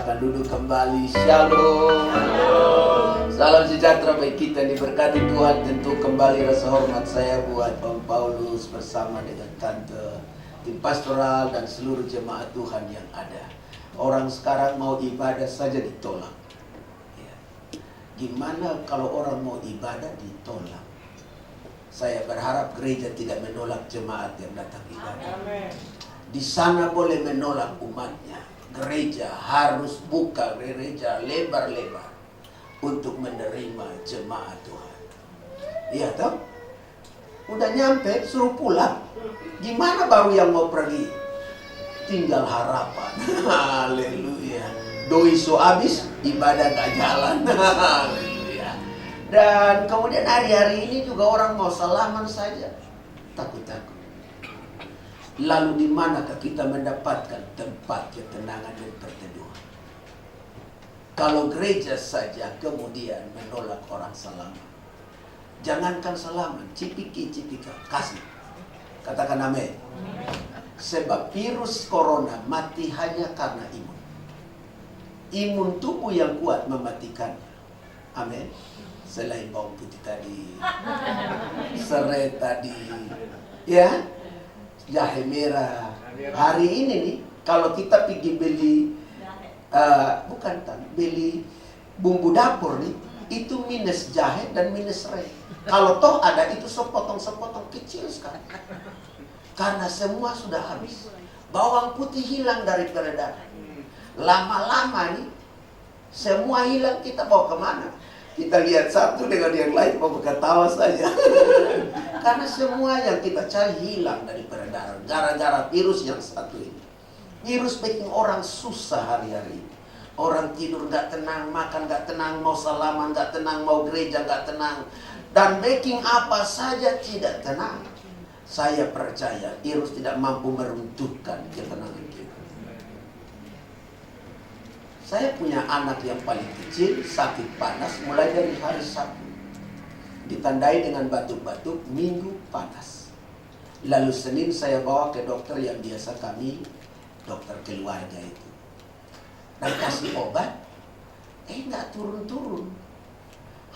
Silakan duduk kembali. Shalom. Salam sejahtera bagi kita, diberkati Tuhan. Tentu kembali rasa hormat saya buat Om Paulus bersama dengan Tante, tim pastoral dan seluruh jemaat Tuhan yang ada. Orang sekarang mau ibadah saja ditolak. Ya. Gimana kalau orang mau ibadah ditolak? Saya berharap gereja tidak menolak jemaat yang datang ibadah. Di sana boleh menolak umatnya. Gereja harus buka gereja lebar-lebar untuk menerima jemaat Tuhan. Iya toh? Udah nyampe, suruh pulang. Gimana baru yang mau pergi? Tinggal harapan. Haleluya. Doi so habis, ibadah gak jalan. Haleluya. Dan kemudian hari-hari ini juga orang mau salaman saja. Takut-takut. Lalu di manakah kita mendapatkan tempat ketenangan dan perteduhan? Kalau gereja saja kemudian menolak orang salaman. Jangankan salaman, cipiki-cipika, kasih. Katakan amin. Sebab virus corona mati hanya karena imun. Imun tubuh yang kuat mematikannya. Amin. Selain bawang putih tadi, serai tadi, ya, jahe merah. Hari ini nih, kalau kita pergi beli beli bumbu dapur nih, itu minus jahe dan minus serai. Kalau toh ada itu sepotong-sepotong kecil sekali. Karena semua sudah habis. Bawang putih hilang dari peredaran. Lama-lama nih semua hilang, kita bawa kemana? Kita lihat satu dengan yang lain mau ketawa saja. Karena semua yang kita cari hilang dari peredaran gara-gara virus yang satu ini. Virus bikin orang susah hari-hari ini. Orang tidur gak tenang, makan gak tenang, mau salaman gak tenang, mau gereja gak tenang. Dan baking apa saja tidak tenang. Saya percaya virus tidak mampu meruntuhkan ketenangan kita. Saya punya anak yang paling kecil sakit panas mulai dari hari Sabtu. Ditandai dengan batuk-batuk, Minggu panas. Lalu Senin saya bawa ke dokter yang biasa kami, dokter keluarga itu. Dan kasih obat, nggak turun-turun.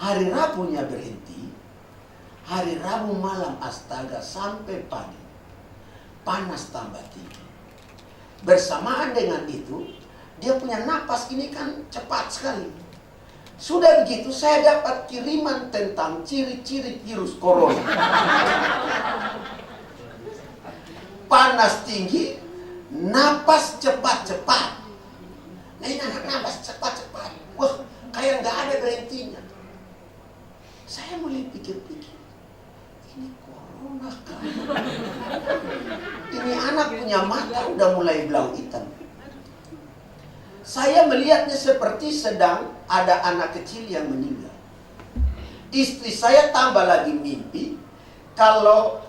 Hari Rabunya berhenti, hari Rabu malam astaga sampai pagi. Panas tambah tinggi. Bersamaan dengan itu, dia punya napas ini kan cepat sekali. Sudah begitu saya dapat kiriman tentang ciri-ciri virus corona. Panas tinggi, napas cepat-cepat. Nah ini anak napas cepat-cepat. Wah, kayak nggak ada berhentinya. Saya mulai pikir-pikir, ini corona kan? Ini anak punya mata udah mulai belau hitam. Saya melihatnya seperti sedang ada anak kecil yang meninggal. Istri saya tambah lagi mimpi kalau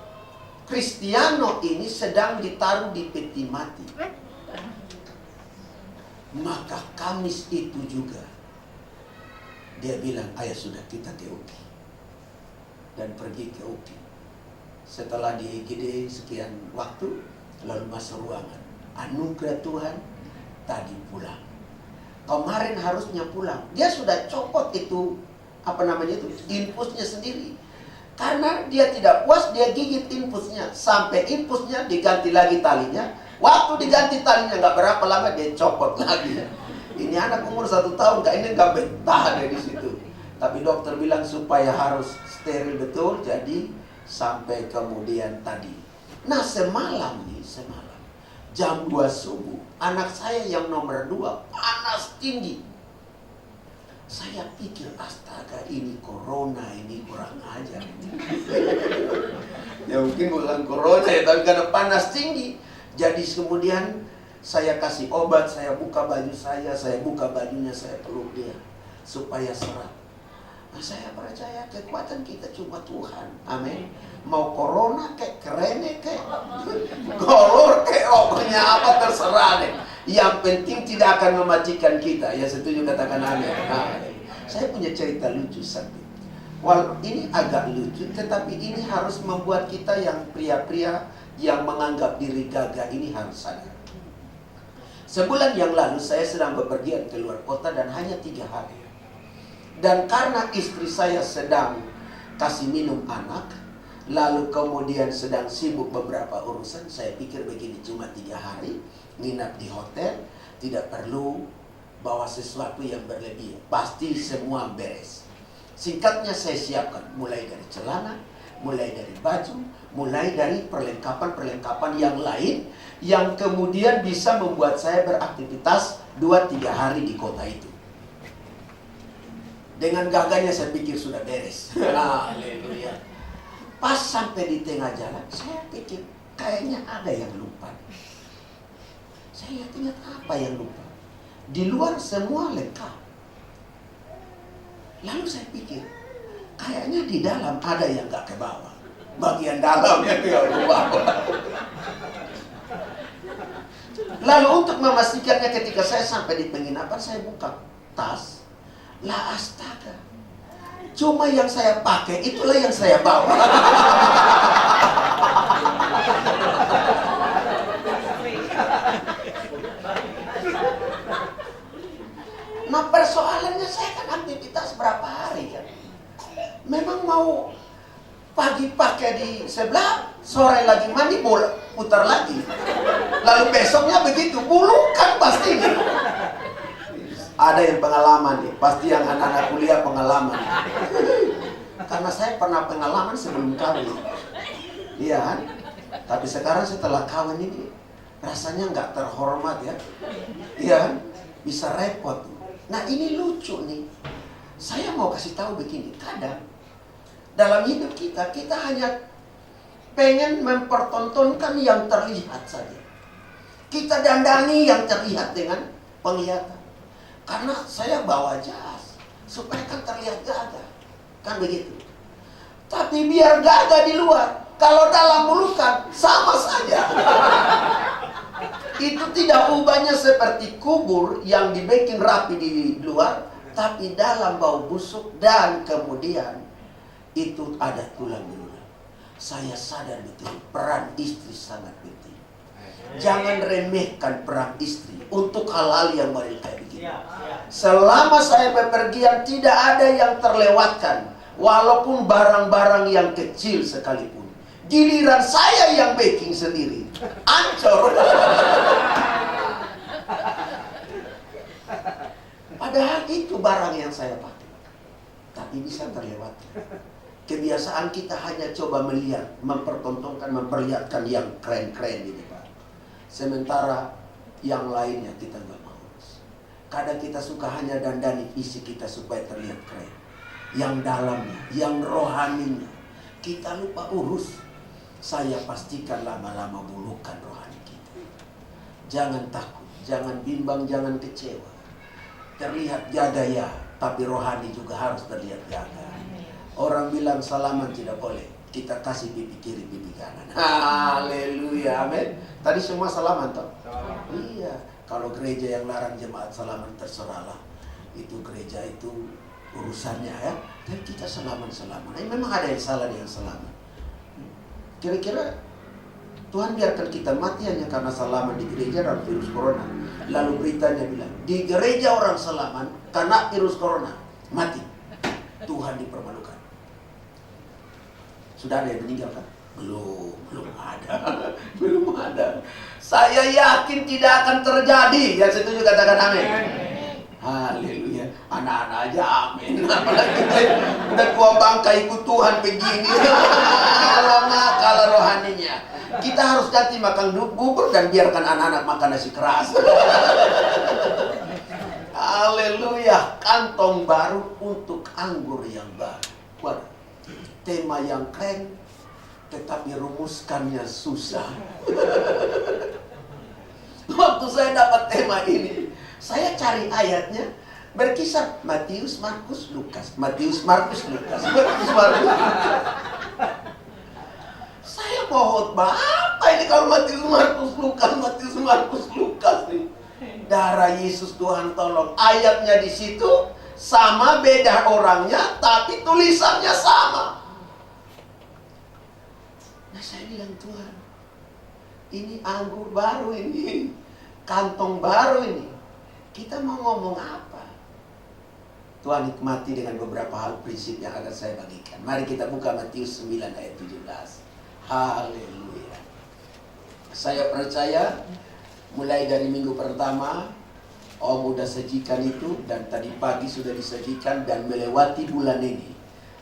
Cristiano ini sedang ditaruh di peti mati. Maka Kamis itu juga dia bilang, ayah sudah kita ke UPI. Dan pergi ke UPI. Setelah di IGD sekian waktu, lalu masuk ruangan. Anugerah Tuhan, tadi pulang. Kemarin harusnya pulang. Dia sudah copot itu, infusnya sendiri. Karena dia tidak puas, dia gigit infusnya. Sampai infusnya diganti lagi talinya. Waktu diganti talinya nggak berapa lama dia copot lagi. Ini anak umur 1 tahun, ini nggak betah dari situ. Tapi dokter bilang supaya harus steril betul, jadi sampai kemudian tadi. Nah semalam jam 2 subuh, anak saya yang nomor 2 panas tinggi. Saya pikir astaga ini corona, ini kurang ajar. Ya mungkin bukan corona ya, tapi karena panas tinggi. Jadi kemudian saya kasih obat, saya buka baju saya buka bajunya, saya peluk dia supaya serap. Nah, saya percaya kekuatan kita cuma Tuhan. Amin. Mau corona kayak kerene kayak kolor kayak pokoknya apa terserah deh. Yang penting tidak akan mematikan kita. Ya setuju, katakan amin. Nah, saya punya cerita lucu satu. Walau ini agak lucu, tetapi ini harus membuat kita yang pria-pria yang menganggap diri gagah ini harus sadar. Sebulan yang lalu saya sedang bepergian ke luar kota dan hanya 3 hari. Dan karena istri saya sedang kasih minum anak, lalu kemudian sedang sibuk beberapa urusan, saya pikir begini, cuma 3 hari, nginap di hotel, tidak perlu bawa sesuatu yang berlebihan. Pasti semua beres. Singkatnya saya siapkan, mulai dari celana, mulai dari baju, mulai dari perlengkapan-perlengkapan yang lain, yang kemudian bisa membuat saya beraktivitas 2-3 hari di kota itu. Dengan gagahnya saya pikir sudah beres. Haleluya. Pas sampai di tengah jalan, saya pikir kayaknya ada yang lupa. Saya ingat apa yang lupa. Di luar semua lengkap. Lalu saya pikir, kayaknya di dalam ada yang gak ke bawah. Bagian dalam yang ke bawah. Lalu untuk memastikannya, ketika saya sampai di penginapan, saya buka tas. Lah astaga, cuma yang saya pakai itulah yang saya bawa. Nah persoalannya, saya kan aktivitas berapa hari kan. Memang mau pagi pakai di sebelah, sore lagi mandi, bola putar lagi. Lalu besoknya begitu, bulukan pasti. Ada yang pengalaman nih, pasti yang anak-anak kuliah pengalaman. Karena saya pernah pengalaman sebelum kawin. Iya kan? Tapi sekarang setelah kawin ini rasanya nggak terhormat ya. Iya kan? Bisa repot. Nah ini lucu nih. Saya mau kasih tahu begini, kadang dalam hidup kita hanya pengen mempertontonkan yang terlihat saja. Kita dandani yang terlihat dengan penglihatan. Karena saya bawa jas, supaya kan terlihat gagah. Kan begitu. Tapi biar gagah di luar, kalau dalam bulukan, sama saja. Itu tidak ubahnya seperti kubur yang dibikin rapi di luar, tapi dalam bau busuk, dan kemudian itu ada tulang belulang. Saya sadar betul, peran istri sangat penting. Jangan remehkan peran istri untuk hal-hal yang mereka bikin. Selama saya bepergian, tidak ada yang terlewatkan, walaupun barang-barang yang kecil sekalipun. Giliran saya yang baking sendiri, ancur. Padahal itu barang yang saya pakai, tapi bisa terlewatkan. Kebiasaan kita hanya coba melihat, mempertontonkan, memperlihatkan yang keren-keren di depan. Sementara yang lainnya kita nggak mau. Kadang kita suka hanya dandani fisik kita supaya terlihat keren. Yang dalamnya, yang rohaninya, kita lupa urus. Saya pastikan lama-lama bulukan rohani kita. Jangan takut, jangan bimbang, jangan kecewa. Terlihat gagah ya, tapi rohani juga harus terlihat gagah. Orang bilang salaman tidak boleh, kita kasih pipi kiri, pipi kanan. Haleluya, amin. Tadi semua salaman toh? Iya. Kalau gereja yang larang jemaat salaman, terserahlah. Itu gereja itu urusannya ya. Dan kita salaman-salaman. Memang ada yang salah dengan salaman. Kira-kira Tuhan biarkan kita mati hanya karena salaman di gereja dan virus corona. Lalu beritanya bilang, di gereja orang salaman karena virus corona, mati. Tuhan dipermalukan. Sudah ada yang meninggal kan? Belum ada. Belum ada. Saya yakin tidak akan terjadi. Yang setuju katakan amin. Haleluya. Anak-anak aja amin. Apalagi kita udah tua bangka ikut Tuhan begini. Lama kalah rohaninya. Kita harus ganti makan bubur dan biarkan anak-anak makan nasi keras. Haleluya. Kantong baru untuk anggur yang baru. Waduh. Tema yang keren, tetapi rumuskannya susah. Waktu saya dapat tema ini, saya cari ayatnya, berkisar Matius, Markus, Lukas. Matius, Markus, Lukas. Matius, Markus, Lukas. Saya mau khotbah apa ini kalau Matius, Markus, Lukas, Matius, Markus, Lukas nih. Darah Yesus Tuhan tolong. Ayatnya di situ sama, beda orangnya, tapi tulisannya sama. Nah saya bilang, Tuhan, ini anggur baru ini. kantong baru ini, kita mau ngomong apa? Tuhan nikmati dengan beberapa hal prinsip yang akan saya bagikan. Mari kita buka Matius 9 ayat 17. Haleluya. Saya percaya mulai dari minggu pertama Om udah sajikan itu, dan tadi pagi sudah disajikan, dan melewati bulan ini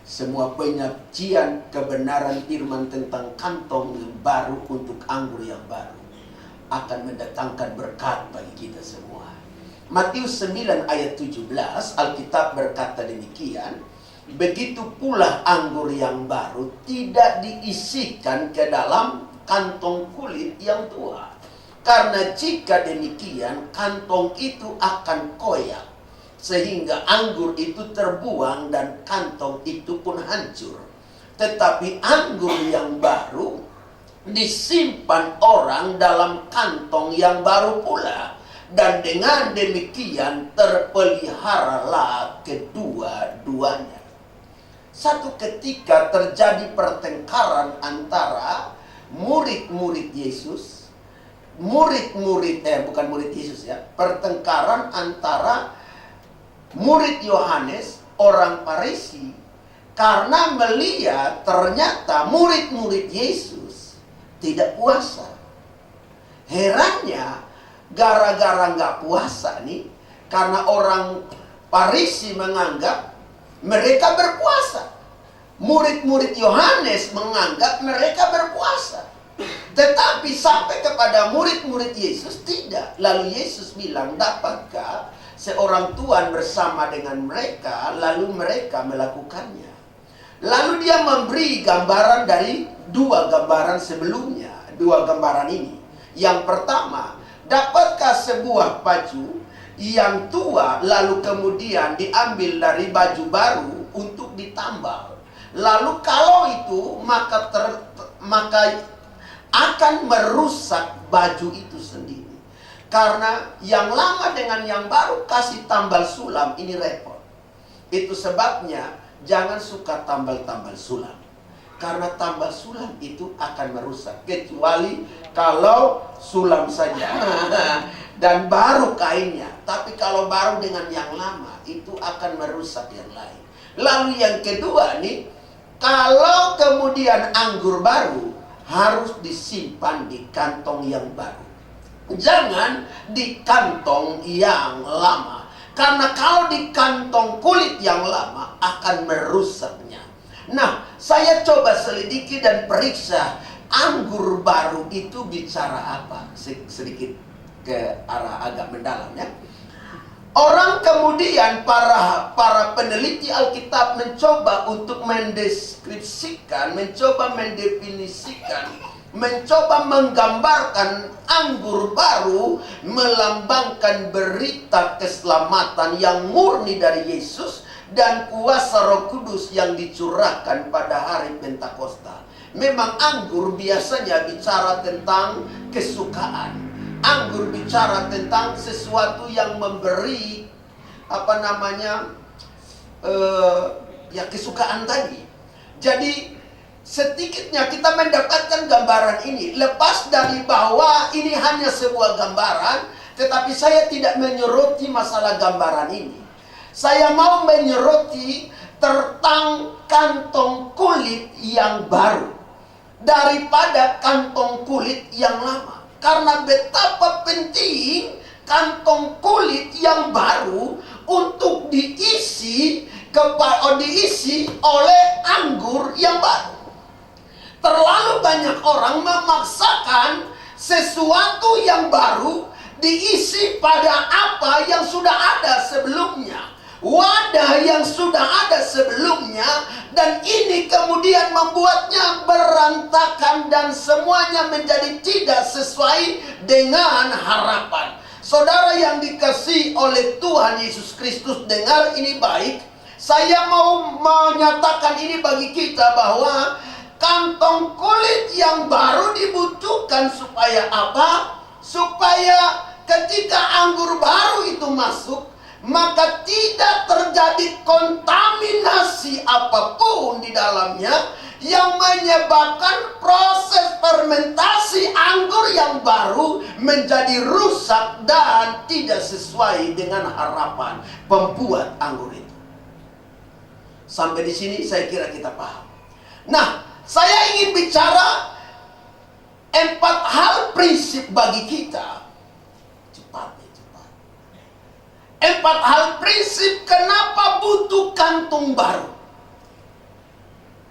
semua penyajian kebenaran firman tentang kantong yang baru untuk anggur yang baru akan mendatangkan berkat bagi kita semua. Matius 9 ayat 17 Alkitab berkata demikian, begitu pula anggur yang baru tidak diisikan ke dalam kantong kulit yang tua. Karena jika demikian, kantong itu akan koyak, sehingga anggur itu terbuang dan kantong itu pun hancur. Tetapi anggur yang baru disimpan orang dalam kantong yang baru pula, dan dengan demikian terpeliharalah kedua-duanya. Satu ketika terjadi pertengkaran antara murid-murid Yesus, bukan murid Yesus ya, pertengkaran antara murid Yohanes, orang Farisi, karena melihat ternyata murid-murid Yesus tidak puasa. Herannya, gara-gara nggak puasa nih, karena orang Farisi menganggap mereka berpuasa, murid-murid Yohanes menganggap mereka berpuasa. Tetapi sampai kepada murid-murid Yesus tidak. Lalu Yesus bilang, dapatkah seorang tuan bersama dengan mereka, lalu mereka melakukannya? Lalu dia memberi gambaran dari dua gambaran sebelumnya, dua gambaran ini. Yang pertama, dapatkah sebuah baju yang tua lalu kemudian diambil dari baju baru untuk ditambal? Lalu kalau itu maka akan merusak baju itu sendiri. Karena yang lama dengan yang baru kasih tambal sulam, ini repot. Itu sebabnya jangan suka tambal-tambal sulam. Karena tambal sulam itu akan merusak. Kecuali kalau sulam saja dan baru kainnya. Tapi kalau baru dengan yang lama, itu akan merusak yang lain. Lalu yang kedua nih, kalau kemudian anggur baru harus disimpan di kantong yang baru, jangan di kantong yang lama. Karena kalau di kantong kulit yang lama akan merusaknya. Nah, saya coba selidiki dan periksa anggur baru itu bicara apa. Sedikit ke arah agak mendalam ya. Orang kemudian para peneliti Alkitab mencoba untuk mendeskripsikan, mencoba mendefinisikan, mencoba menggambarkan anggur baru melambangkan berita keselamatan yang murni dari Yesus dan kuasa Roh Kudus yang dicurahkan pada hari Pentakosta. Memang anggur biasanya bicara tentang kesukaan. Anggur bicara tentang sesuatu yang memberi kesukaan tadi. Jadi sedikitnya kita mendapatkan gambaran ini. Lepas dari bahwa ini hanya sebuah gambaran, tetapi saya tidak menyoroti masalah gambaran ini. Saya mau menyoroti tentang kantong kulit yang baru daripada kantong kulit yang lama. Karena betapa penting kantong kulit yang baru untuk diisi oleh anggur yang baru. Terlalu banyak orang memaksakan sesuatu yang baru diisi pada apa yang sudah ada sebelumnya, wadah yang sudah ada sebelumnya, dan ini kemudian membuatnya berantakan dan semuanya menjadi tidak sesuai dengan harapan. Saudara yang dikasihi oleh Tuhan Yesus Kristus, dengar ini baik. Saya mau menyatakan ini bagi kita bahwa kantong kulit yang baru dibutuhkan supaya apa? Supaya ketika anggur baru itu masuk, maka tidak terjadi kontaminasi apapun di dalamnya yang menyebabkan proses fermentasi anggur yang baru menjadi rusak dan tidak sesuai dengan harapan pembuat anggur itu. Sampai di sini saya kira kita paham. Nah, saya ingin bicara 4 hal prinsip bagi kita. Cepat. 4 hal prinsip kenapa butuh kantung baru.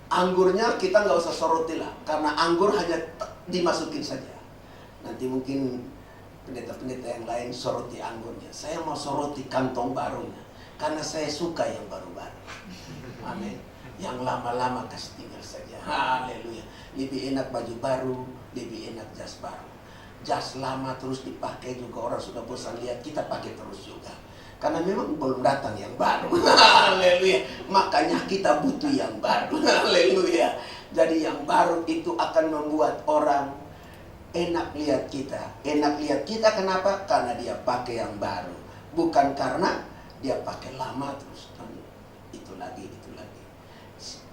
Anggurnya kita nggak usah soroti lah, karena anggur hanya dimasukin saja. Nanti mungkin pendeta-pendeta yang lain soroti anggurnya. Saya mau soroti kantong barunya, karena saya suka yang baru-baru. Amin. Yang lama-lama kasih tinggal saja. Haleluya. Lebih enak baju baru, lebih enak jas baru. Jas lama terus dipakai juga orang sudah bosan lihat, kita pakai terus juga. Karena memang belum datang yang baru. Haleluya. Makanya kita butuh yang baru. Haleluya. Jadi yang baru itu akan membuat orang enak lihat kita. Enak lihat kita kenapa? Karena dia pakai yang baru. Bukan karena dia pakai lama terus. Itu lagi.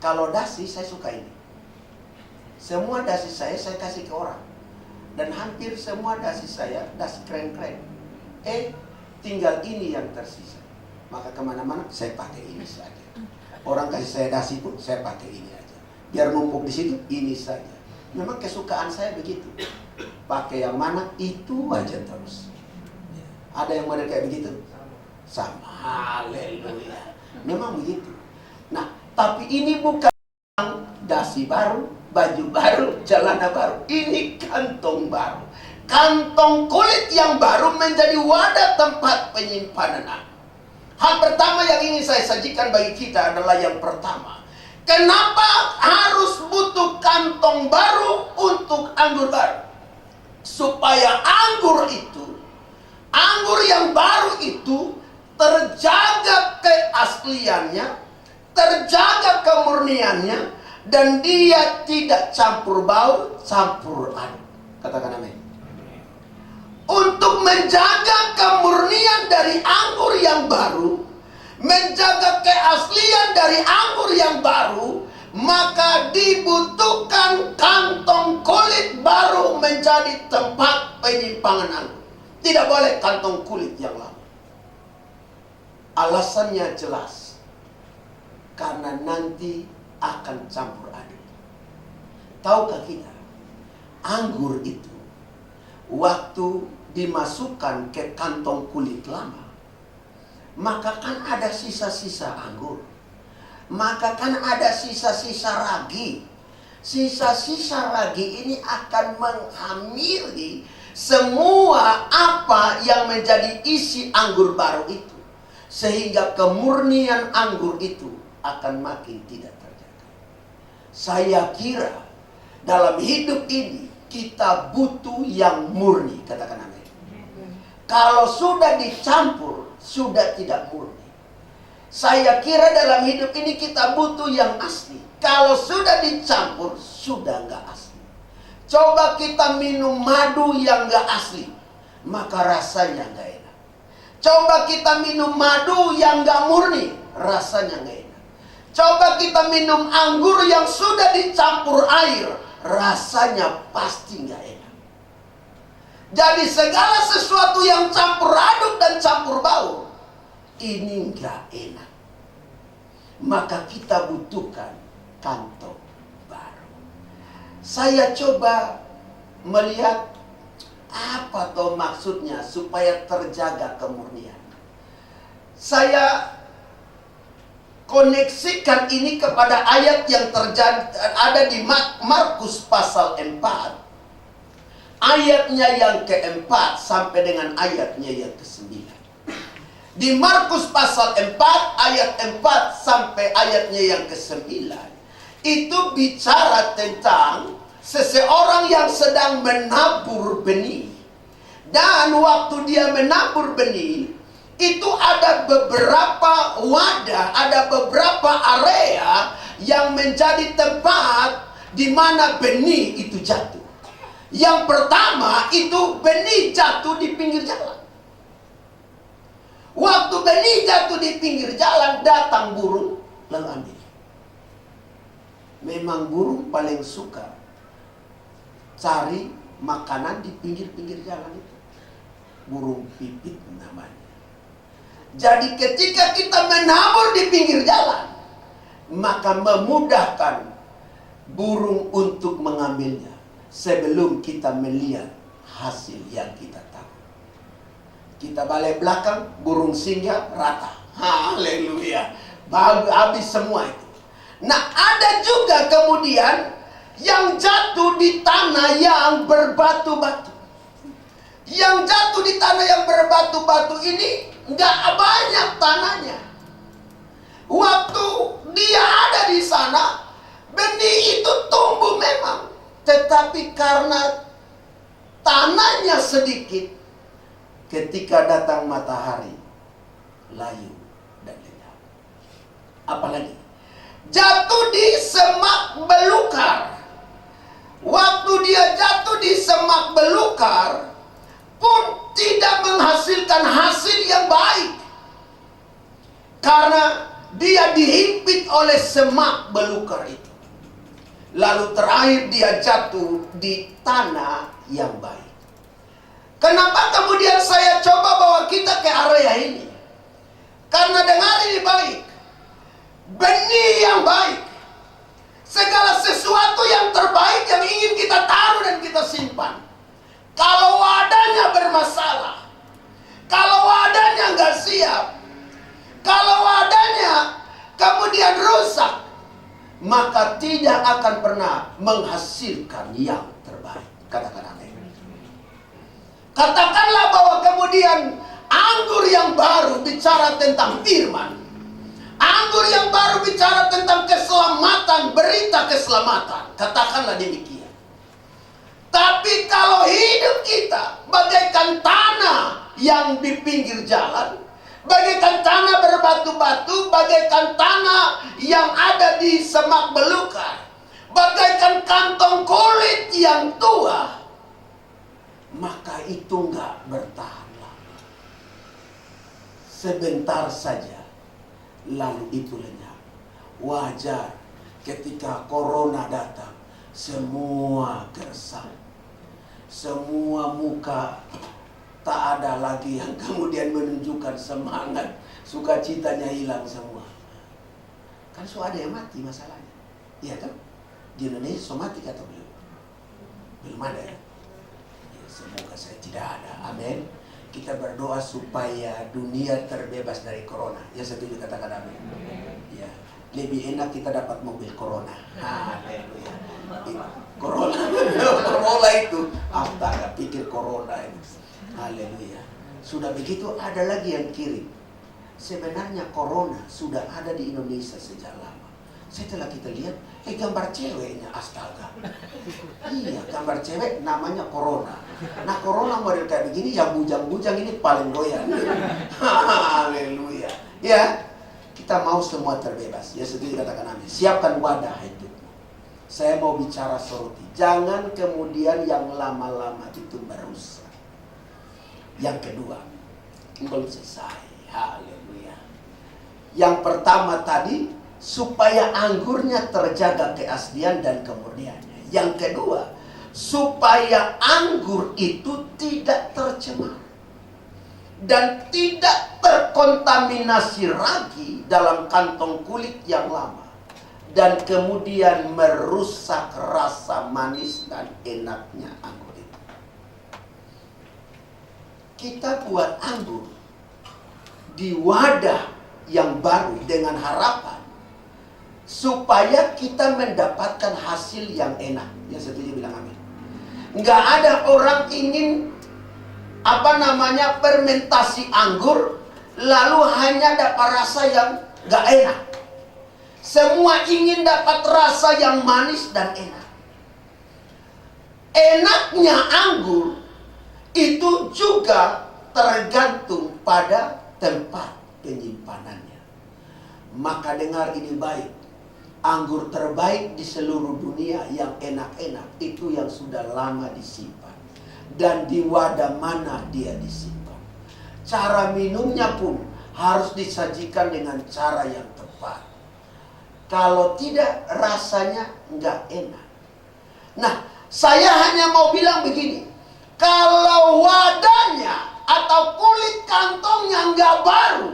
Kalau dasi saya suka ini. Semua dasi saya kasih ke orang. Dan hampir semua dasi saya dasi keren-keren. Tinggal ini yang tersisa. Maka kemana-mana saya pakai ini saja. Orang kasih saya dasi pun saya pakai ini aja. Biar numpuk di situ ini saja. Memang kesukaan saya begitu. Pakai yang mana itu aja terus. Ada yang model kayak begitu? Sama. Haleluya. Memang begitu. Nah, tapi ini bukan dasi baru, baju baru, celana baru. Ini kantong baru. Kantong kulit yang baru menjadi wadah tempat penyimpanan anggur. Hal pertama yang ingin saya sajikan bagi kita adalah yang pertama. Kenapa harus butuh kantong baru untuk anggur baru? Supaya anggur yang baru itu terjaga keasliannya, terjaga kemurniannya, dan dia tidak campur baur, campur aduk. Katakan amin. Untuk menjaga kemurnian dari anggur yang baru, menjaga keaslian dari anggur yang baru, maka dibutuhkan kantong kulit baru menjadi tempat penyimpangan anggur. Tidak boleh kantong kulit yang lama. Alasannya jelas. Karena nanti akan campur aduk. Tahukah kita, anggur itu waktu dimasukkan ke kantong kulit lama, maka kan ada sisa-sisa anggur, maka kan ada sisa-sisa ragi. Sisa-sisa ragi ini akan menghamili semua apa yang menjadi isi anggur baru itu, sehingga kemurnian anggur itu akan makin tidak terjaga. Saya kira dalam hidup ini kita butuh yang murni. Katakan amin. Kalau sudah dicampur, sudah tidak murni. Saya kira dalam hidup ini kita butuh yang asli. Kalau sudah dicampur, sudah nggak asli. Coba kita minum madu yang nggak asli, maka rasanya nggak enak. Coba kita minum madu yang nggak murni, rasanya nggak enak. Coba kita minum anggur yang sudah dicampur air, rasanya pasti nggak enak. Jadi segala sesuatu yang campur aduk dan campur baur, ini nggak enak. Maka kita butuhkan kantong baru. Saya coba melihat apa toh maksudnya supaya terjaga kemurnian. Saya koneksikan ini kepada ayat yang ada di Markus pasal 4. Ayatnya yang keempat sampai dengan ayatnya yang ke-9. Di Markus pasal 4 ayat 4 sampai ayatnya yang ke-9, itu bicara tentang seseorang yang sedang menabur benih. Dan waktu dia menabur benih, itu ada beberapa wadah, ada beberapa area yang menjadi tempat di mana benih itu jatuh. Yang pertama itu benih jatuh di pinggir jalan. Waktu benih jatuh di pinggir jalan, datang burung lalu ambil. Memang burung paling suka cari makanan di pinggir-pinggir jalan itu. Burung pipit namanya. Jadi ketika kita menabur di pinggir jalan, maka memudahkan burung untuk mengambilnya sebelum kita melihat hasil yang kita tahu. Kita balik belakang, burung singgah rata. Haleluya. Habis semua itu. Nah, ada juga kemudian yang jatuh di tanah yang berbatu-batu. Yang jatuh di tanah yang berbatu-batu ini nggak banyak tanahnya. Waktu dia ada di sana, benih itu tumbuh memang, tetapi karena tanahnya sedikit, ketika datang matahari, layu dan lenyap. Apalagi jatuh di semak belukar. Waktu dia jatuh di semak belukar pun tidak menghasilkan hasil yang baik, karena dia dihimpit oleh semak belukar itu. Lalu terakhir dia jatuh di tanah yang baik. Kenapa kemudian saya coba bawa kita ke area ini? Karena dengar ini baik, benih yang baik, segala sesuatu yang terbaik yang ingin kita taruh dan kita simpan. Kalau wadahnya bermasalah, kalau wadahnya nggak siap, kalau wadahnya kemudian rusak, maka tidak akan pernah menghasilkan yang terbaik. Katakan amin. Katakanlah bahwa kemudian anggur yang baru bicara tentang firman. Anggur yang baru bicara tentang keselamatan, berita keselamatan. Katakanlah demikian. Tapi kalau hidup kita bagaikan tanah yang di pinggir jalan, bagaikan tanah berbatu-batu, bagaikan tanah yang ada di semak belukar, bagaikan kantong kulit yang tua, maka itu nggak bertahan lama. Sebentar saja, lalu itu lenyap. Wajar ketika corona datang, semua gersang, semua muka tak ada lagi yang kemudian menunjukkan semangat, sukacitanya hilang semua. Kan so ada yang mati masalahnya, iya kan? Di Indonesia so mati atau belum? Belum ada ya? Ya, semoga saya tidak ada. Amin. Kita berdoa supaya dunia terbebas dari corona. Ya, setuju, katakan amin. Ya, lebih enak kita dapat mobil corona. Haleluya. Corona itu astaga, pikir corona itu. Haleluya. Sudah begitu ada lagi yang kirim. Sebenarnya corona sudah ada di Indonesia sejak lama. Setelah kita lihat, gambar ceweknya, astaga. Iya, gambar cewek namanya corona. Nah, corona model kayak begini, yang bujang-bujang ini paling goyang. Haleluya. Ya, kita mau semua terbebas. Ya, setuju, katakan amin. Siapkan wadah itu. Saya mau bicara soroti. Jangan kemudian yang lama-lama itu merusak. Yang kedua, belum selesai. Haleluya. Yang pertama tadi, supaya anggurnya terjaga keaslian dan kemurniannya. Yang kedua, supaya anggur itu tidak tercemar dan tidak terkontaminasi ragi dalam kantong kulit yang lama, dan kemudian merusak rasa manis dan enaknya anggur itu. Kita buat anggur di wadah yang baru dengan harapan supaya kita mendapatkan hasil yang enak. Yang setuju bilang amin. Nggak ada orang ingin fermentasi anggur lalu hanya dapat rasa yang nggak enak. Semua ingin dapat rasa yang manis dan enak. Enaknya anggur itu juga tergantung pada tempat penyimpanannya. Maka dengar ini baik. Anggur terbaik di seluruh dunia yang enak-enak itu yang sudah lama disimpan. Dan di wadah mana dia disimpan. Cara minumnya pun harus disajikan dengan cara yang tepat. Kalau tidak, rasanya nggak enak. Nah, saya hanya mau bilang begini. Kalau wadahnya atau kulit kantongnya nggak baru,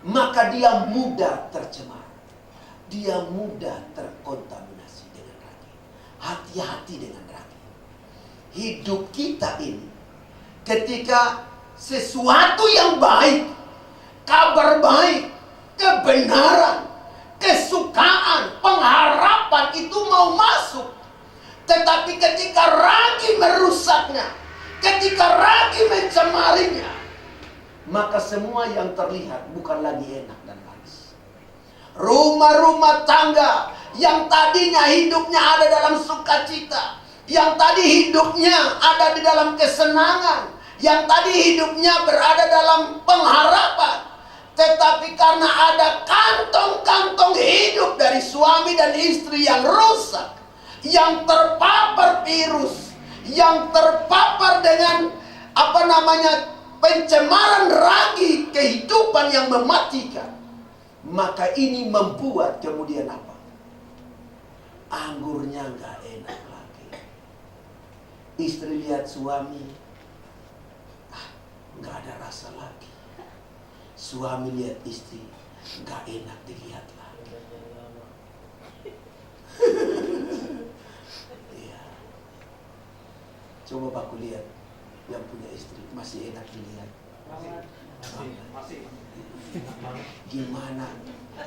maka dia mudah tercemar. Dia mudah terkontaminasi dengan ragi. Hati-hati dengan ragi. Hidup kita ini, ketika sesuatu yang baik, kabar baik, kebenaran, kesukaan, pengharapan itu mau masuk. Tetapi ketika ragi merusaknya, ketika ragi mencemarinya, maka semua yang terlihat bukan lagi enak dan manis. Rumah-rumah tangga yang tadinya hidupnya ada dalam sukacita, yang tadi hidupnya ada di dalam kesenangan, yang tadi hidupnya berada dalam pengharapan, tetapi karena ada kantong-kantong hidup dari suami dan istri yang rusak, yang terpapar virus, yang terpapar dengan pencemaran ragi kehidupan yang mematikan, maka ini membuat kemudian apa? Anggurnya nggak enak lagi. Istri lihat suami, nggak ada rasa lagi. Suami lihat istri, nggak enak dilihat lagi. Iya. Coba aku lihat yang punya istri, masih enak dilihat. Masih. Gimana?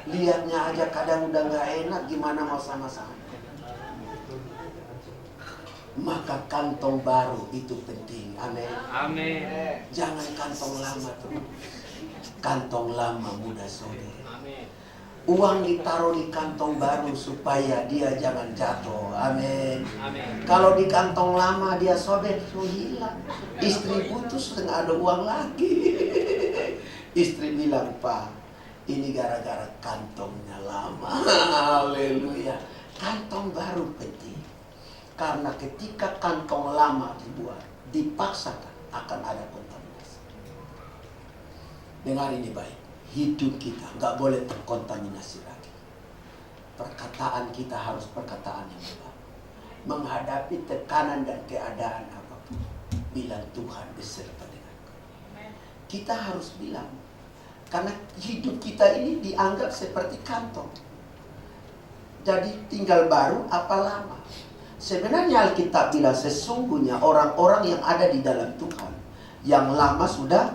Lihatnya aja kadang udah nggak enak, gimana mau sama-sama? Maka kantong baru itu penting. Amin. Amin. Jangan kantong lama terus. Kantong lama mudah sobek. Amin. Uang ditaruh di kantong baru supaya dia jangan jatuh. Amin. Amin. Kalau di kantong lama dia sobek, hilang. Istri putus nggak ada uang lagi. Istri bilang, Pak, ini gara-gara kantongnya lama. Haleluya. Kantong baru penting. Karena ketika kantong lama dibuat, dipaksakan akan ada kontaminasi. Dengar ini baik. Hidup kita nggak boleh terkontaminasi lagi. Perkataan kita harus perkataan yang benar. Menghadapi tekanan dan keadaan apapun, bilang Tuhan beserta denganku. Kita harus bilang, karena hidup kita ini dianggap seperti kantong. Jadi tinggal baru apa lama. Sebenarnya Alkitab bilang sesungguhnya orang-orang yang ada di dalam Tuhan, yang lama sudah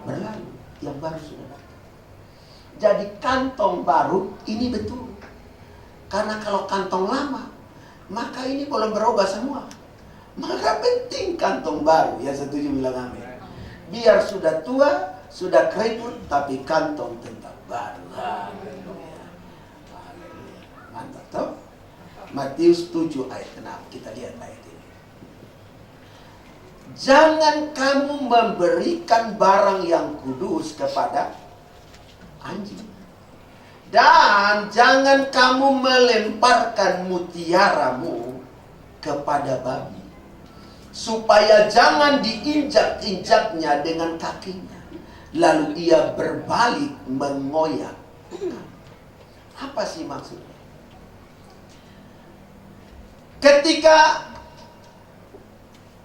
berlalu, yang baru sudah datang. Jadi kantong baru ini betul. Karena kalau kantong lama, maka ini boleh berubah semua. Maka penting kantong baru. Yang setuju bilang amin. Biar sudah tua, sudah keriput, tapi kantong tetap baru. Haleluya. Mantap toh? Matius 7 ayat 6. Kita lihat ayat ini. Jangan kamu memberikan barang yang kudus kepada anjing. Dan jangan kamu melemparkan mutiaramu kepada babi, supaya jangan diinjak-injaknya dengan kakinya, lalu ia berbalik mengoyak. Apa sih maksudnya? Ketika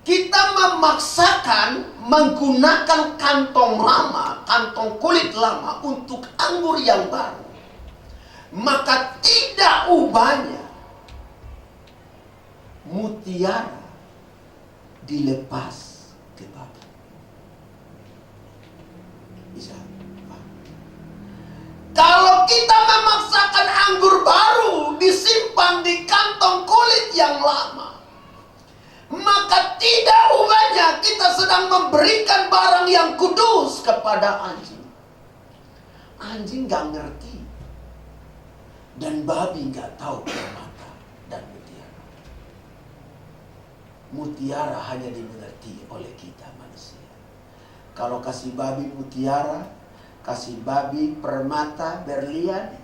kita memaksakan menggunakan kantong lama, kantong kulit lama untuk anggur yang baru, maka tidak ubahnya mutiara dilepas ke babi. Bisa? Kalau kita memaksakan anggur baru disimpan di kantong kulit yang lama, maka tidak ubahnya kita sedang memberikan barang yang kudus kepada anjing. Anjing gak ngerti, dan babi gak tahu permata dan mutiara. Mutiara hanya dimengerti oleh kita manusia. Kalau kasih babi mutiara, kasih babi permata, berlian,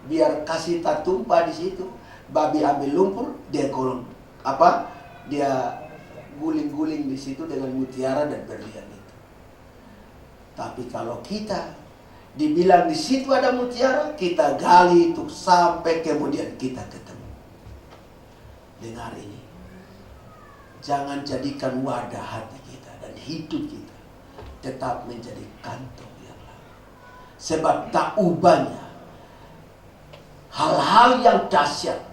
biar kasih tumpah di situ. Babi ambil lumpur, dia dia guling-guling di situ dengan mutiara dan berlian itu. Tapi kalau kita Dibilang di situ ada mutiara, kita gali itu sampai kemudian kita ketemu. Dengar ini. Jangan jadikan wadah hati kita dan hidup kita tetap menjadi kantong yang lama. Sebab tak ubahnya hal-hal yang dahsyat,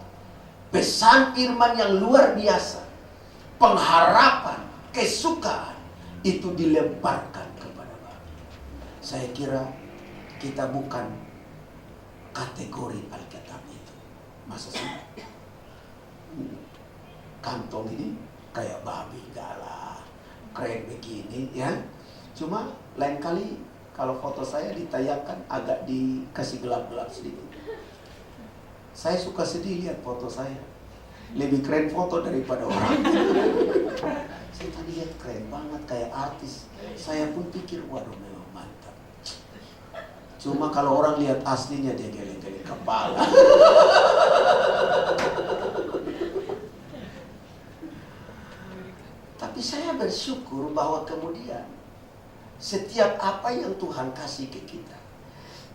pesan firman yang luar biasa, pengharapan, kesukaan itu dilemparkan kepada Bapak. Saya kira kita bukan kategori Alkitab itu. Masa sih kantong ini kayak babi galah, keren begini ya. Cuma lain kali kalau foto saya ditayangkan agak dikasih gelap-gelap sedikit. Saya suka sedih lihat foto saya. Lebih keren foto daripada orang. Saya tadi lihat keren banget kayak artis. Saya pun pikir waduh memang mantap. Cuma kalau orang lihat aslinya dia geleng-geleng kepala. Tapi saya bersyukur bahwa kemudian setiap apa yang Tuhan kasih ke kita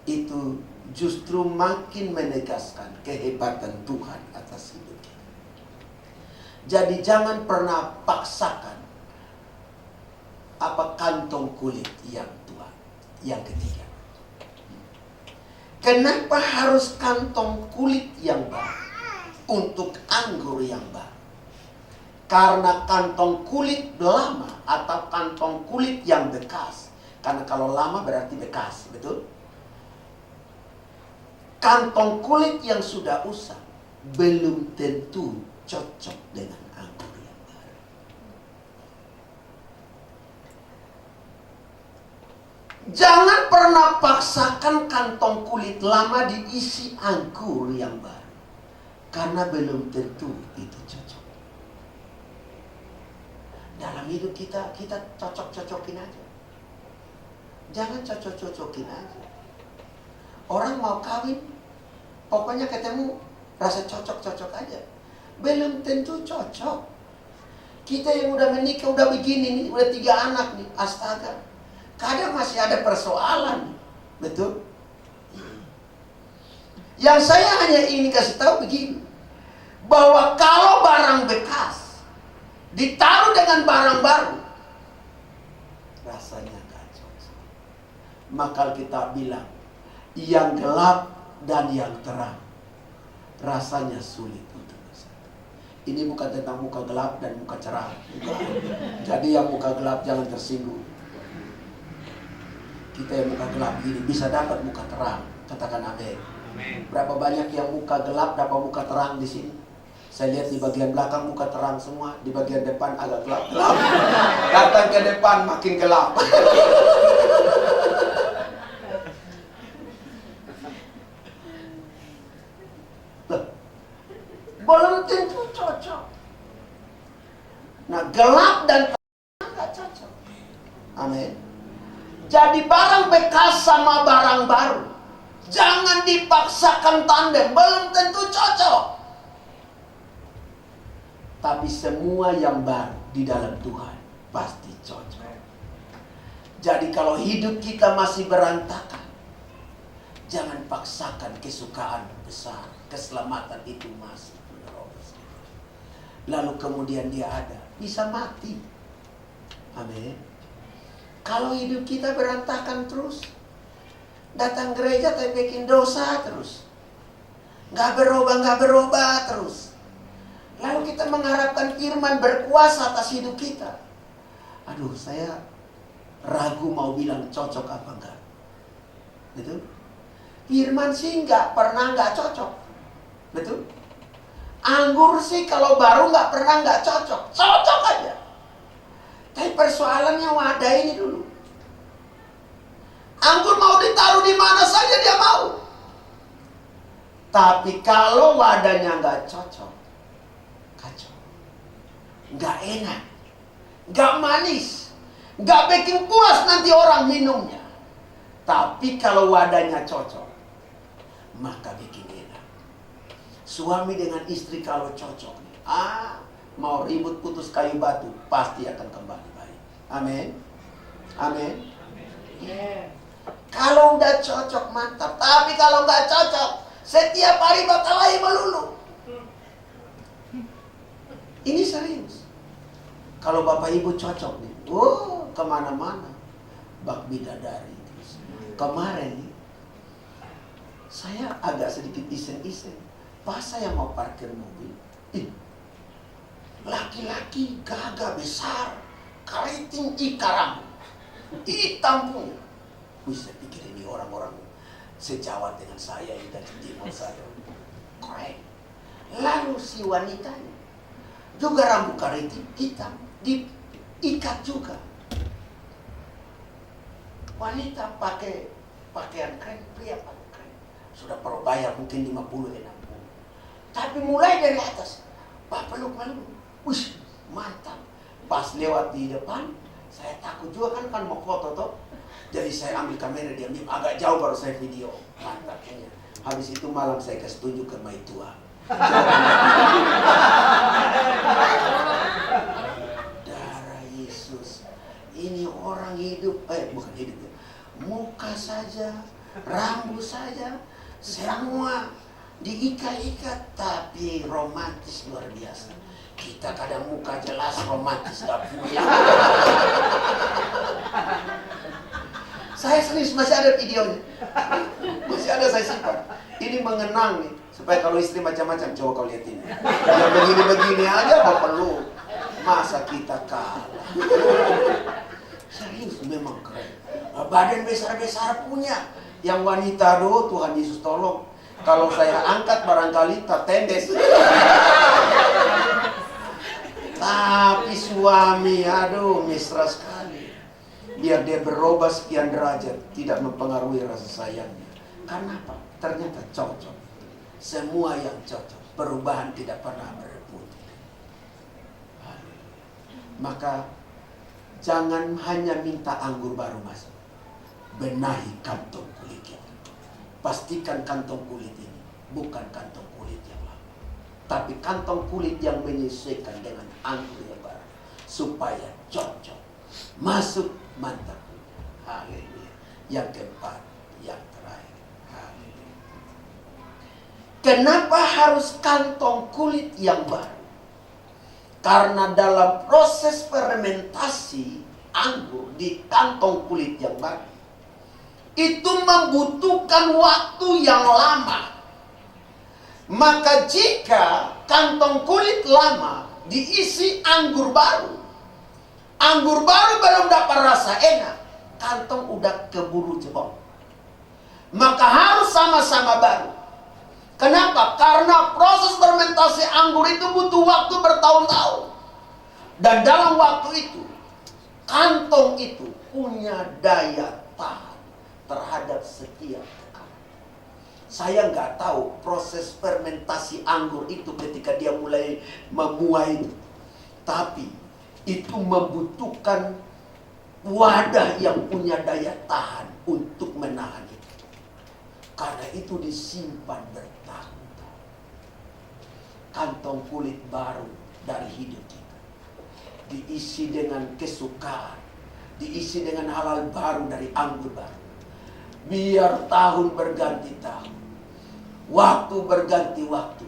itu justru makin menegaskan kehebatan Tuhan atas hidup kita. Jadi jangan pernah paksakan apa kantong kulit yang tua. Yang ketiga, kenapa harus kantong kulit yang baru untuk anggur yang baru? Karena kantong kulit lama atau kantong kulit yang bekas. Karena kalau lama berarti bekas, betul? Kantong kulit yang sudah usang belum tentu cocok dengan anggur yang baru. Jangan pernah paksakan kantong kulit lama diisi anggur yang baru. Karena belum tentu itu cocok. Dalam hidup kita cocok-cocokin aja. Jangan cocok-cocokin aja. Orang mau kawin, pokoknya ketemu rasa cocok-cocok aja. Belum tentu cocok. Kita yang udah menikah, udah begini nih, udah 3 anak nih, astaga. Kadang masih ada persoalan nih. Betul? Yang saya hanya ingin kasih tahu begini, bahwa kalau barang bekas ditaruh dengan barang baru, rasanya gak cocok. Maka kita bilang, yang gelap dan yang terang rasanya sulit untuk bersatu. Ini bukan tentang muka gelap dan muka cerah. Bukan. Jadi yang muka gelap jangan tersinggung. Kita yang muka gelap ini bisa dapat muka terang. Katakan amin. Berapa banyak yang muka gelap dapat muka terang di sini? Saya lihat di bagian belakang muka terang semua, di bagian depan agak gelap-gelap. Datang ke depan makin gelap. Belum tentu cocok. Nah, gelap dan terang nggak cocok. Amin. Jadi barang bekas sama barang baru, jangan dipaksakan tandem, belum tentu cocok. Tapi semua yang baru di dalam Tuhan pasti cocok. Jadi kalau hidup kita masih berantakan, jangan paksakan kesukaan besar. Keselamatan itu masih menerobos. Lalu kemudian dia ada, bisa mati. Amin. Kalau hidup kita berantakan terus, datang gereja tapi bikin dosa terus, nggak berubah terus. Lalu kita mengharapkan firman berkuasa atas hidup kita. Aduh, saya ragu mau bilang cocok apa enggak. Betul? Firman sih nggak cocok. Betul? Anggur sih kalau baru nggak pernah nggak cocok. Cocok aja. Tapi persoalannya wadah ini dulu. Anggur mau ditaruh di mana saja dia mau. Tapi kalau wadahnya nggak cocok, kacau. Nggak enak, nggak manis, nggak bikin puas nanti orang minumnya. Tapi kalau wadahnya cocok, maka bikin enak. Suami dengan istri kalau cocok, mau ribut putus kayu batu, pasti akan kembali baik. Amin. Amin. Kalau udah cocok mantap, tapi kalau nggak cocok, setiap hari bakalahi melulu. Ini serius. Kalau Bapak Ibu cocok nih, kemana-mana. Bak bidadari. Kemarin nih, saya agak sedikit iseng-iseng. Pas saya mau parkir mobil, laki-laki gagah besar, keriting ikaram, hitam punya. Bisa pikir ini orang-orang sejawat dengan saya yang dari timur saya. Keren. Lalu si wanitanya juga rambut keriting hitam, diikat juga. Wanita pakai pakaian keren, pria pakai keren. Sudah perlu bayar mungkin 50-60. Tapi mulai dari atas, Pak peluk-peluk. Wih, mantap. Pas lewat di depan, saya takut juga kan mau foto toh. Jadi saya ambil kamera, diam-diam agak jauh baru saya video. Mantapnya. Habis itu malam saya kasih tunjuk ke Maitua. Darah Yesus. Ini orang hidup, bukan hidup ya. Muka saja, rambut saja, semua diikat-ikat, tapi romantis luar biasa. Kita kadang muka jelas, romantis gak punya. Saya serius, masih ada videonya. Masih ada, saya simpan. Ini mengenang nih, supaya kalau istri macam-macam, coba kau lihat ini. Yang begini-begini aja kau perlu. Masa kita kalah? Serius, memang keren. Badan besar-besar punya. Yang wanita, Tuhan Yesus tolong. Kalau saya angkat barangkali tak tendes. Tapi suami, mesra sekali. Biar dia berubah sekian derajat, tidak mempengaruhi rasa sayangnya. Karena apa? Ternyata cocok. Semua yang cocok, perubahan tidak pernah berebut. Maka jangan hanya minta anggur baru masuk. Benahi kantong kulitnya. Pastikan kantong kulit ini bukan kantong kulit yang lama, tapi kantong kulit yang menyesuaikan dengan anggur yang baru, supaya cocok. Masuk mantap. Haleluya. Yang keempat, yang terakhir. Haleluya. Kenapa harus kantong kulit yang baru? Karena dalam proses fermentasi anggur di kantong kulit yang baru, itu membutuhkan waktu yang lama. Maka jika kantong kulit lama diisi anggur baru belum dapat rasa enak, kantong udah keburu jebol. Maka harus sama-sama baru. Kenapa? Karena proses fermentasi anggur itu butuh waktu bertahun-tahun. Dan dalam waktu itu, kantong itu punya daya tahan terhadap setiap tekanan. Saya nggak tahu proses fermentasi anggur itu ketika dia mulai memuai, tapi itu membutuhkan wadah yang punya daya tahan untuk menahan itu. Karena itu disimpan bertahun-tahun. Kantong kulit baru dari hidup kita diisi dengan kesukaan, diisi dengan hal-hal baru dari anggur baru. Biar tahun berganti tahun, waktu berganti waktu,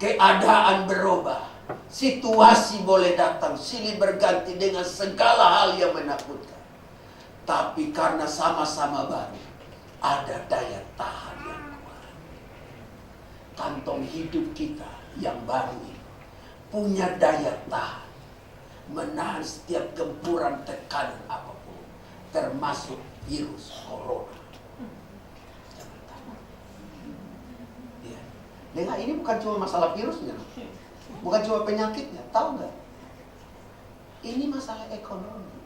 keadaan berubah, situasi boleh datang, silih berganti dengan segala hal yang menakutkan. Tapi karena sama-sama baru, ada daya tahan yang kuat. Kantong hidup kita yang baru ini punya daya tahan, menahan setiap gempuran tekanan apapun, termasuk virus corona. Jangan takut. Ya. Dengan ini bukan cuma masalah virusnya, bukan cuma penyakitnya, tahu nggak? Ini masalah ekonomi.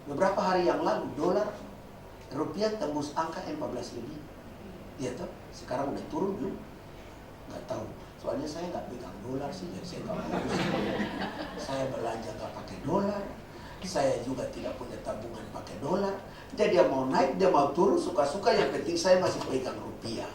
Beberapa hari yang lalu dolar rupiah tembus angka 14.000. Ya toh, sekarang udah turun belum? Nggak tahu. Soalnya saya nggak pegang dolar sih, jadi saya nggak urus. Saya belanja nggak pakai dolar. Saya juga tidak punya tabungan pakai dolar. Jadi dia mau naik, dia mau turun, suka-suka. Yang penting saya masih pegang rupiah.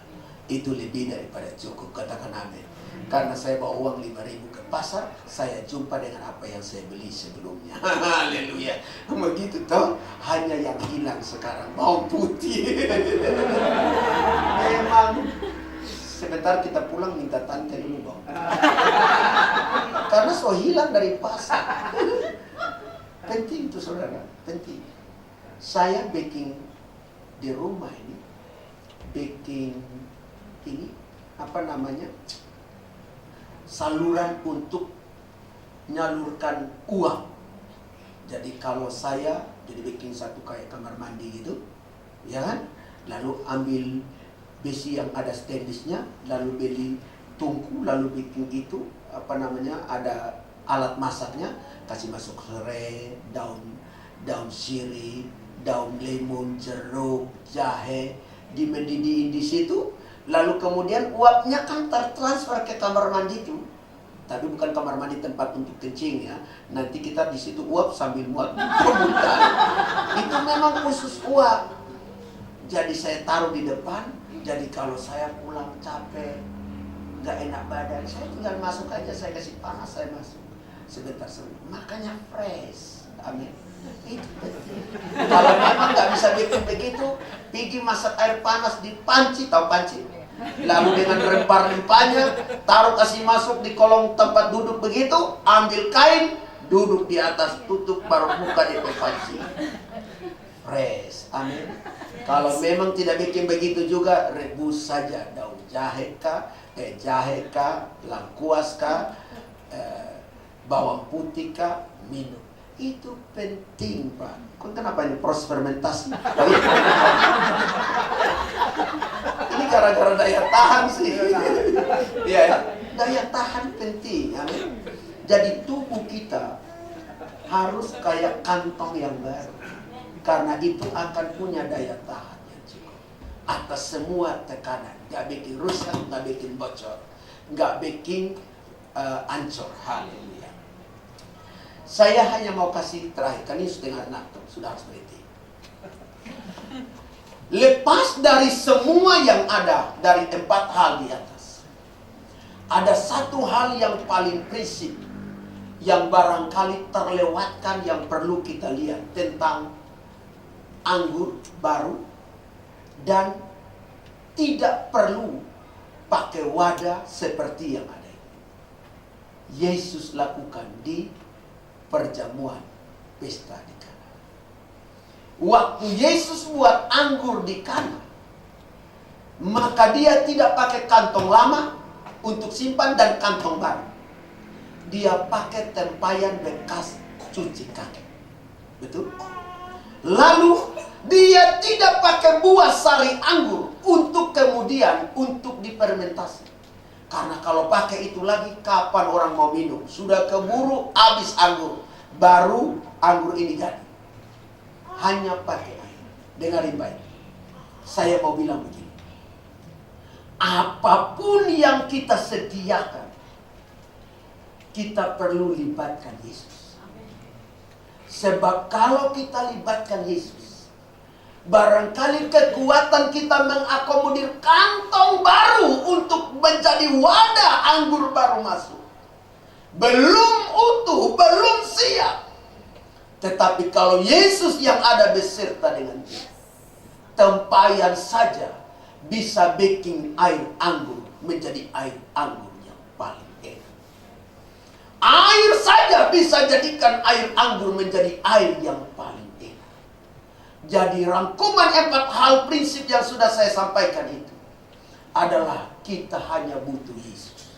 Itu lebih daripada cukup, katakan amin. Karena saya bawa uang 5.000 ke pasar, saya jumpa dengan apa yang saya beli sebelumnya. Haleluya. Begitu toh, hanya yang hilang sekarang bawang putih. Memang sebentar kita pulang minta tante dulu bawang. Karena so hilang dari pasar. Penting tuh saudara, penting. Saya baking di rumah ini, baking ini apa namanya, saluran untuk menyalurkan uang. Jadi kalau saya jadi bikin satu kayak kamar mandi gitu, ya kan, lalu ambil besi yang ada stainlessnya, lalu beli tungku, lalu bikin itu apa namanya, ada alat masaknya, kasih masuk serai, daun sirih, daun lemon, jeruk, jahe, dimedidiin di situ. Lalu kemudian uapnya kan tertransfer ke kamar mandi itu. Tapi bukan kamar mandi tempat untuk kencing ya. Nanti kita di situ uap sambil muat. Bukan. Itu memang khusus uap. Jadi saya taruh di depan. Jadi kalau saya pulang capek, nggak enak badan, saya tinggal masuk aja, saya kasih panas, saya masuk. Sebentar. Makanya fresh. Amin. Itu penting. Kalau memang nggak bisa bikin begitu, pergi masak air panas di panci, tahu panci? Lalu dengan rempah-rempahnya, taruh, kasih masuk di kolong tempat duduk begitu, ambil kain, duduk di atas, tutup, baru buka di panci. Fresh, amin. Kalau memang tidak bikin begitu juga, rebus saja daun jahe kah, lengkuas kah, bawang putih kah, minum. Itu penting, Pak. Kenapa ini proses fermentasi? Ini gara-gara daya tahan sih. Ya, daya tahan penting. Amin. Jadi tubuh kita harus kayak kantong yang baru. Karena itu akan punya daya tahan yang cukup atas semua tekanan. Gak bikin rusak, gak bikin bocor, gak bikin ancur. Haleluya. Saya hanya mau kasih terakhir, kan ini setengah 6, sudah harus berhenti. Lepas dari semua yang ada, dari 4 hal di atas, ada satu hal yang paling prinsip, yang barangkali terlewatkan, yang perlu kita lihat tentang anggur baru, dan tidak perlu pakai wadah seperti yang ada. Yesus lakukan di perjamuan pesta di Kana. Waktu Yesus buat anggur di Kana, maka dia tidak pakai kantong lama untuk simpan dan kantong baru. Dia pakai tempayan bekas cuci kaki. Betul? Lalu dia tidak pakai buah sari anggur untuk kemudian untuk difermentasi. Karena kalau pakai itu lagi, kapan orang mau minum? Sudah keburu habis anggur, baru anggur ini jadi. Hanya pakai air. Dengarin baik. Saya mau bilang begini. Apapun yang kita sediakan, kita perlu libatkan Yesus. Sebab kalau kita libatkan Yesus, barangkali kekuatan kita mengakomodir kantong baru untuk menjadi wadah anggur baru masuk. Belum utuh, belum siap. Tetapi kalau Yesus yang ada beserta dengan kita, tempayan saja bisa bikin air anggur menjadi air anggur yang paling enak. Air saja bisa jadikan air anggur menjadi air yang paling enak. Jadi rangkuman 4 hal prinsip yang sudah saya sampaikan itu adalah kita hanya butuh Yesus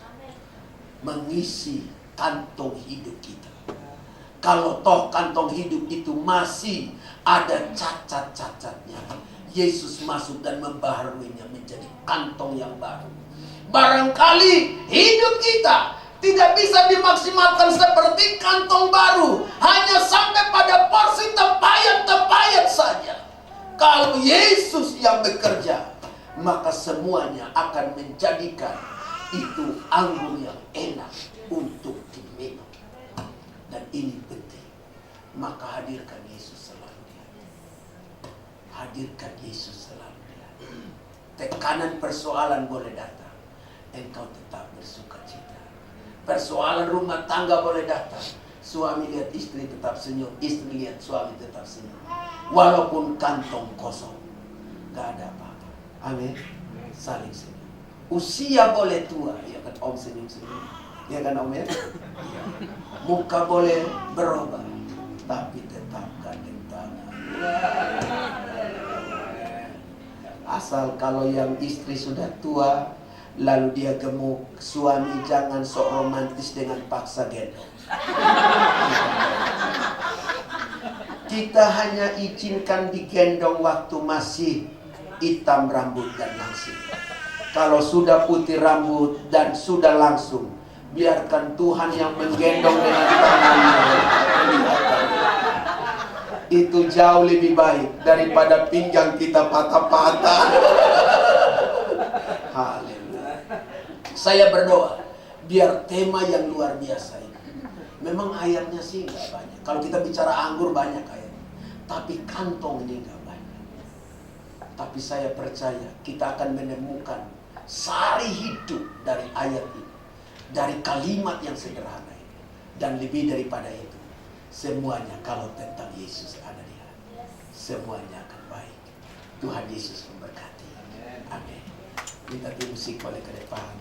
mengisi kantong hidup kita. Kalau toh kantong hidup itu masih ada cacat-cacatnya, Yesus masuk dan membaharuinya menjadi kantong yang baru. Barangkali hidup kita tidak bisa dimaksimalkan seperti kantong baru, hanya sampai pada porsi tempayan-tempayan saja. Kalau Yesus yang bekerja, maka semuanya akan menjadikan itu anggur yang enak untuk diminum. Dan ini penting. Maka hadirkan Yesus selalu di hati. Hadirkan Yesus selalu di hati. Tekanan persoalan boleh datang, engkau tetap bersuka cita. Persoalan rumah tangga boleh datang, suami lihat istri tetap senyum, istri lihat suami tetap senyum. Walaupun kantong kosong, gak ada apa-apa. Amin. Saling senyum. Usia boleh tua, ya kan Om senyum-senyum. Ya kan Om ya? Ya. Muka boleh berubah, tapi tetap gandeng tangan. Asal kalau yang istri sudah tua, lalu dia gemuk, suami jangan sok romantis dengan paksa gendong. Kita hanya izinkan digendong waktu masih hitam rambut dan langsing. Kalau sudah putih rambut dan sudah langsung, biarkan Tuhan yang menggendong dengan tangannya. Itu jauh lebih baik daripada pinggang kita patah-patah. Haleluya. Saya berdoa biar tema yang luar biasa ini. Memang ayatnya sih nggak banyak. Kalau kita bicara anggur banyak ayatnya, tapi kantong ini nggak banyak. Tapi saya percaya kita akan menemukan sari hidup dari ayat ini, dari kalimat yang sederhana ini, dan lebih daripada itu, semuanya kalau tentang Yesus ada di hati, semuanya akan baik. Tuhan Yesus memberkati. Amin. Kita tim musik boleh ke depan.